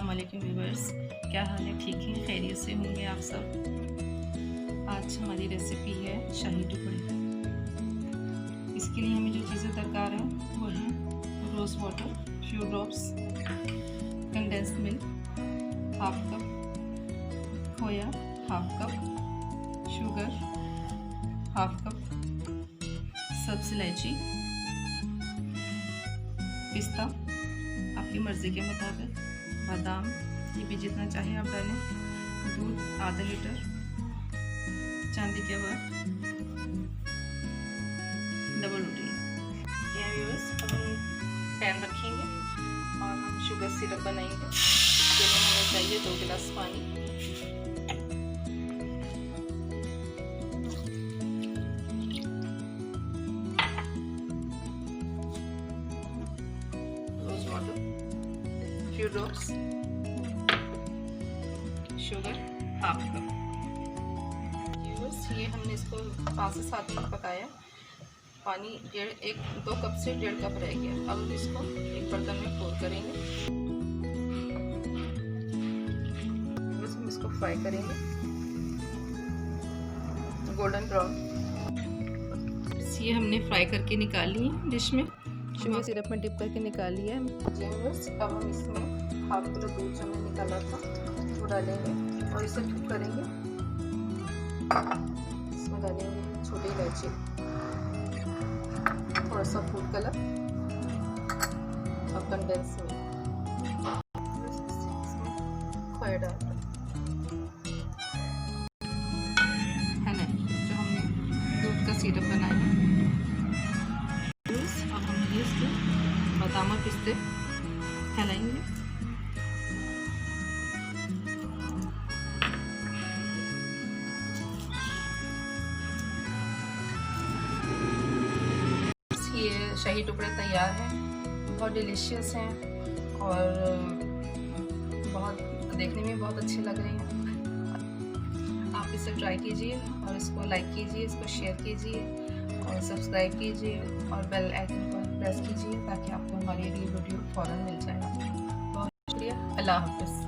अस्सलाम वालेकुम व्यूअर्स, क्या हाल है? ठीक हैं, खैरियत से होंगे आप सब। आज हमारी रेसिपी है शाही टुकड़े। इसके लिए हमें जो चीज़ें दरकार हैं वो हैं rose water few drops, condensed milk half cup, khoya half cup, sugar half cup, सब्ज़ इलायची, पिस्ता आपकी मर्ज़ी के मुताबिक, बादाम ये भी जितना चाहे आप डालें, दूध आधा लीटर, चांदी के वर्क, डबल रोटी। यहाँ व्यूअर्स अब हम पैन रखेंगे और हम शुगर सिरप बनाएंगे। इसके लिए हमें चाहिए 2 गिलास पानी, rose water few drops, sugar half cup. ये हमने इसको 5 से 7 मिनट पकाया। पानी 2 कप से 1.5 कप रह गया। अब इसको एक बर्तन में पोर करेंगे। बस हम इसको फ्राई करेंगे गोल्डन ब्राउन। ये हमने फ्राई करके निकाल ली है डिश में, शुगर सिरप में डिप करके निकाल लिया है। जेम्स अब हम इसमें हाफ किलो दूध जो हमने निकाला था वो डालेंगे और इसे कुक करेंगे। इसमें डालेंगे छोटी इलायची, थोड़ा सा फूड कलर और कंडेंस मिल्क, खोया डालते है ना, जो हमने दूध का सिरप बनाया है। अब हम ये इसके बादाम और पिस्ते फैलाएंगे। ये शाही टुकड़े तैयार हैं, बहुत डिलीशियस हैं और बहुत देखने में बहुत अच्छे लग रहे हैं। आप इसे ट्राई कीजिए और इसको लाइक कीजिए, इसको शेयर कीजिए और सब्सक्राइब कीजिए और बेल आइकन पर प्रेस कीजिए ताकि आपको हमारी अगली वीडियो फ़ौरन मिल जाए। बहुत शुक्रिया, अल्लाह हाफ़िज़।